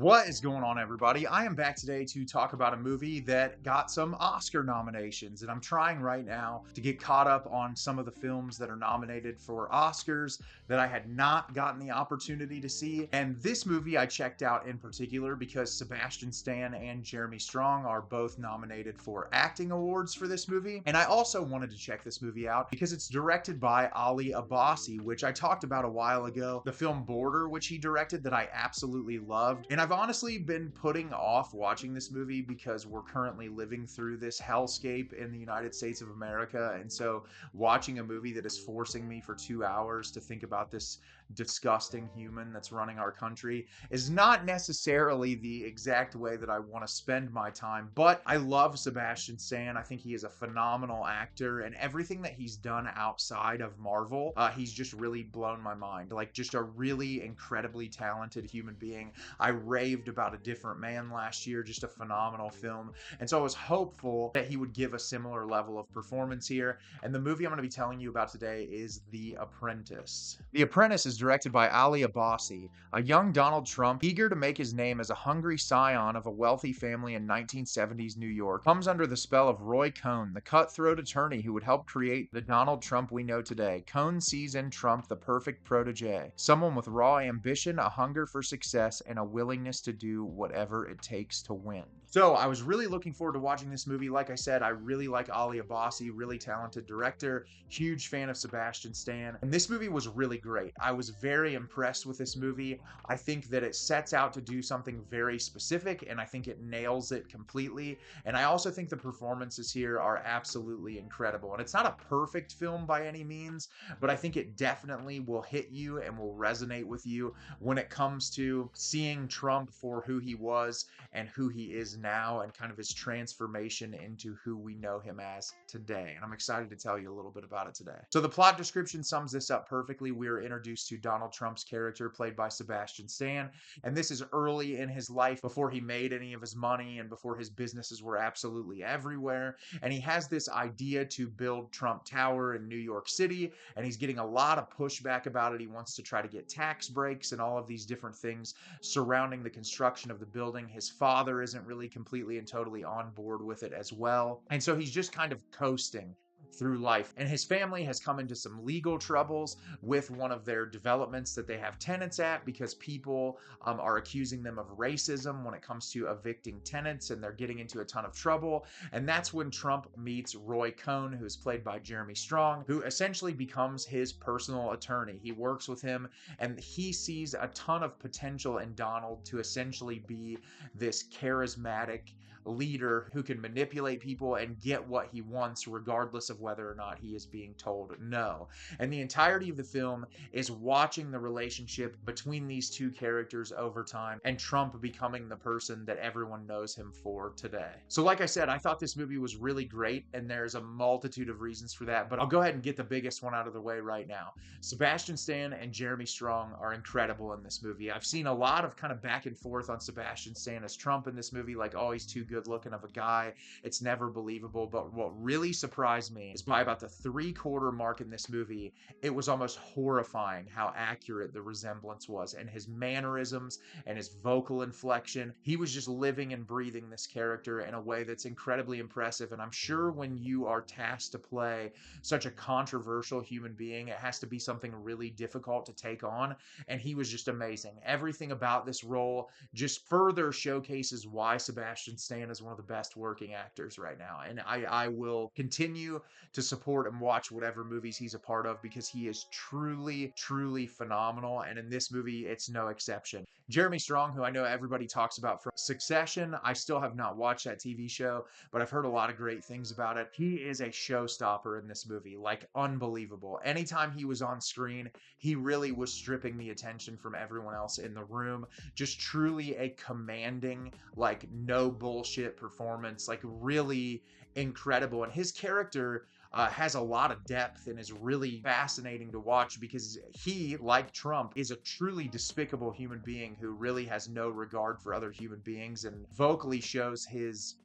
What is going on, everybody? I am back today to talk about a movie that got some Oscar nominations, and I'm trying right now to get caught up on some of the films that are nominated for Oscars that I had not gotten the opportunity to see. And this movie I checked out in particular because Sebastian Stan and Jeremy Strong are both nominated for acting awards for this movie. And I also wanted to check this movie out because it's directed by Ali Abbasi, which I talked about a while ago. The film Border, which he directed, that I absolutely loved. And I've honestly been putting off watching this movie because we're currently living through this hellscape in the United States of America. And so watching a movie that is forcing me for 2 hours to think about this disgusting human that's running our country is not necessarily the exact way that I want to spend my time. But I love Sebastian Stan. I think he is a phenomenal actor, and everything that he's done outside of Marvel, he's just really blown my mind. Like, just a really incredibly talented human being. I raved about A Different Man last year, just a phenomenal film. And so I was hopeful that he would give a similar level of performance here. And the movie I'm going to be telling you about today is The Apprentice. The Apprentice is directed by Ali Abbasi, a young Donald Trump eager to make his name as a hungry scion of a wealthy family in 1970s New York, comes under the spell of Roy Cohn, the cutthroat attorney who would help create the Donald Trump we know today. Cohn sees in Trump the perfect protege, someone with raw ambition, a hunger for success, and a willingness to do whatever it takes to win. So I was really looking forward to watching this movie. Like I said, I really like Ali Abbasi, really talented director, huge fan of Sebastian Stan. And this movie was really great. I was very impressed with this movie. I think that it sets out to do something very specific, and I think it nails it completely. And I also think the performances here are absolutely incredible. And it's not a perfect film by any means, but I think it definitely will hit you and will resonate with you when it comes to seeing Trump for who he was and who he is now, and kind of his transformation into who we know him as today. And I'm excited to tell you a little bit about it today. So the plot description sums this up perfectly. We are introduced to Donald Trump's character, played by Sebastian Stan, and this is early in his life, before he made any of his money and before his businesses were absolutely everywhere. And he has this idea to build Trump Tower in New York City, and he's getting a lot of pushback about it. He wants to try to get tax breaks and all of these different things surrounding the construction of the building. His father isn't really completely and totally on board with it as well. And so he's just kind of coasting through life. And his family has come into some legal troubles with one of their developments that they have tenants at, because people are accusing them of racism when it comes to evicting tenants, and they're getting into a ton of trouble. And that's when Trump meets Roy Cohn, who's played by Jeremy Strong, who essentially becomes his personal attorney. He works with him, and he sees a ton of potential in Donald to essentially be this charismatic leader who can manipulate people and get what he wants, regardless of whether or not he is being told no. And the entirety of the film is watching the relationship between these two characters over time, and Trump becoming the person that everyone knows him for today. So like I said, I thought this movie was really great, and there's a multitude of reasons for that, but I'll go ahead and get the biggest one out of the way right now. Sebastian Stan and Jeremy Strong are incredible in this movie. I've seen a lot of kind of back and forth on Sebastian Stan as Trump in this movie, like, oh, he's too good looking of a guy, it's never believable. But what really surprised me is by about the 3/4 mark in this movie, it was almost horrifying how accurate the resemblance was, and his mannerisms and his vocal inflection. He was just living and breathing this character in a way that's incredibly impressive. And I'm sure when you are tasked to play such a controversial human being, it has to be something really difficult to take on, and he was just amazing. Everything about this role just further showcases why Sebastian Stan is one of the best working actors right now. And I will continue to support and watch whatever movies he's a part of, because he is truly, truly phenomenal. And in this movie, it's no exception. Jeremy Strong, who I know everybody talks about from Succession, I still have not watched that TV show, but I've heard a lot of great things about it. He is a showstopper in this movie, like unbelievable. Anytime he was on screen, he really was stripping the attention from everyone else in the room. Just truly a commanding, like, no bullshit performance, like really incredible. And his character has a lot of depth and is really fascinating to watch, because he, like Trump, is a truly despicable human being who really has no regard for other human beings, and vocally shows his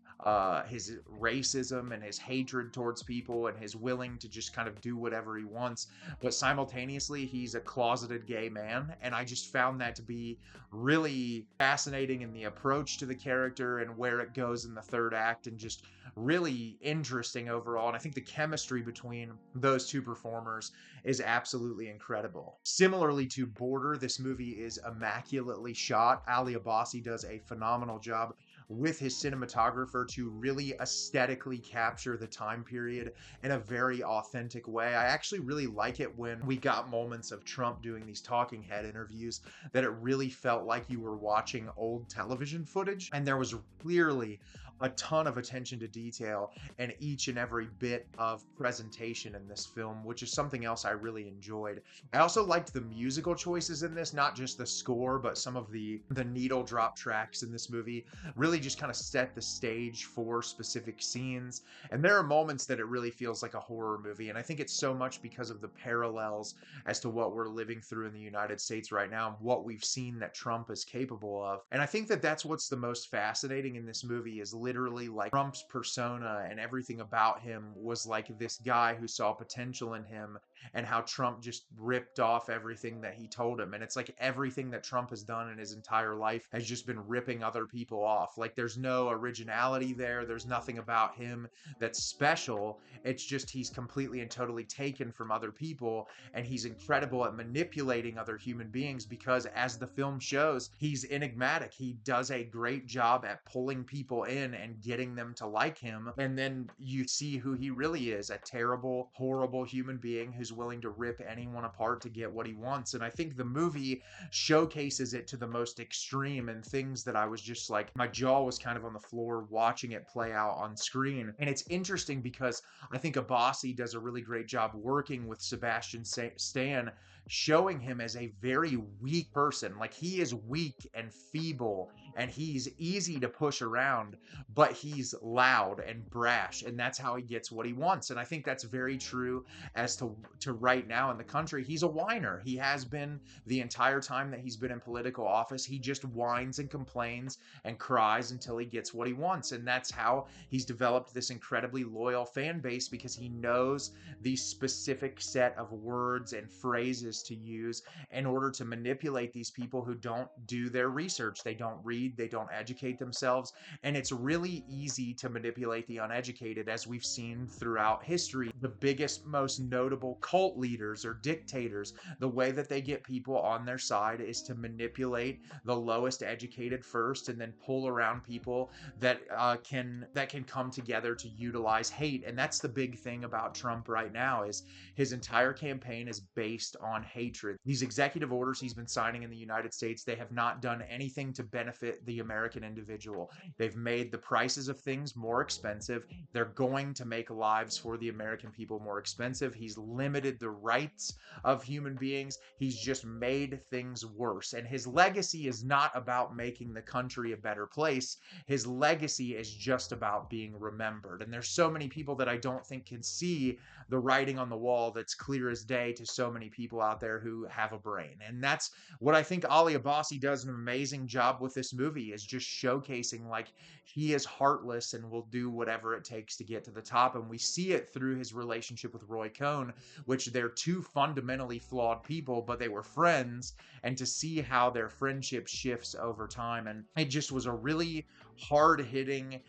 his racism and his hatred towards people and his willing to just kind of do whatever he wants. But simultaneously, he's a closeted gay man. And I just found that to be really fascinating in the approach to the character and where it goes in the third act, and just really interesting overall. And I think the chemistry between those two performers is absolutely incredible. Similarly to Border, this movie is immaculately shot. Ali Abbasi does a phenomenal job with his cinematographer to really aesthetically capture the time period in a very authentic way. I actually really like it when we got moments of Trump doing these talking head interviews that it really felt like you were watching old television footage, and there was clearly a ton of attention to detail and each and every bit of presentation in this film, which is something else I really enjoyed. I also liked the musical choices in this, not just the score, but some of the needle drop tracks in this movie really just kind of set the stage for specific scenes. And there are moments that it really feels like a horror movie, and I think it's so much because of the parallels as to what we're living through in the United States right now and what we've seen that Trump is capable of. And I think that that's what's the most fascinating in this movie, is literally like Trump's persona and everything about him was like this guy who saw potential in him, and how Trump just ripped off everything that he told him. And it's like everything that Trump has done in his entire life has just been ripping other people off. Like there's no originality there. There's nothing about him that's special. It's just he's completely and totally taken from other people, and he's incredible at manipulating other human beings because, as the film shows, he's enigmatic. He does a great job at pulling people in and getting them to like him. And then you see who he really is, a terrible, horrible human being who's willing to rip anyone apart to get what he wants. And I think the movie showcases it to the most extreme, and things that I was just like, my jaw was kind of on the floor watching it play out on screen. And it's interesting because I think Abbasi does a really great job working with Sebastian Stan, showing him as a very weak person. Like he is weak and feeble, and he's easy to push around, but he's loud and brash, and that's how he gets what he wants. And I think that's very true as to right now in the country. He's a whiner. He has been the entire time that he's been in political office. He just whines and complains and cries until he gets what he wants. And that's how he's developed this incredibly loyal fan base, because he knows the specific set of words and phrases to use in order to manipulate these people who don't do their research. They don't read, they don't educate themselves. And it's really easy to manipulate the uneducated, as we've seen throughout history. The biggest, most notable cult leaders or dictators, the way that they get people on their side is to manipulate the lowest educated first, and then pull around people that can come together to utilize hate. And that's the big thing about Trump right now, is his entire campaign is based on hatred. These executive orders he's been signing in the United States, they have not done anything to benefit the American individual. They've made the prices of things more expensive. They're going to make lives for the American people more expensive. He's limited the rights of human beings. He's just made things worse. And his legacy is not about making the country a better place. His legacy is just about being remembered. And there's so many people that I don't think can see the writing on the wall that's clear as day to so many people out there who have a brain. And that's what I think Ali Abbasi does an amazing job with this movie, is just showcasing like he is heartless and will do whatever it takes to get to the top. And we see it through his relationship with Roy Cohn, which they're two fundamentally flawed people, but they were friends, and to see how their friendship shifts over time. And it just was a really hard-hitting,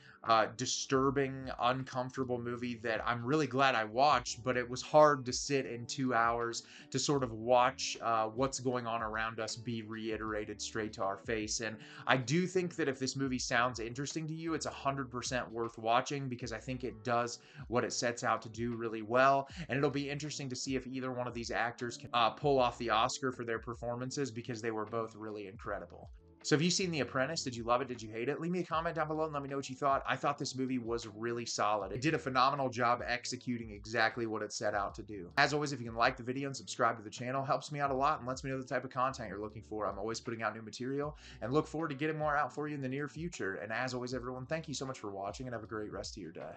disturbing, uncomfortable movie that I'm really glad I watched, but it was hard to sit in 2 hours to sort of watch what's going on around us be reiterated straight to our face. And I do think that if this movie sounds interesting to you, it's 100% worth watching, because I think it does what it sets out to do really well. And it'll be interesting to see if either one of these actors can pull off the Oscar for their performances, because they were both really incredible. So have you seen The Apprentice? Did you love it? Did you hate it? Leave me a comment down below and let me know what you thought. I thought this movie was really solid. It did a phenomenal job executing exactly what it set out to do. As always, if you can like the video and subscribe to the channel, helps me out a lot and lets me know the type of content you're looking for. I'm always putting out new material and look forward to getting more out for you in the near future. And as always, everyone, thank you so much for watching and have a great rest of your day.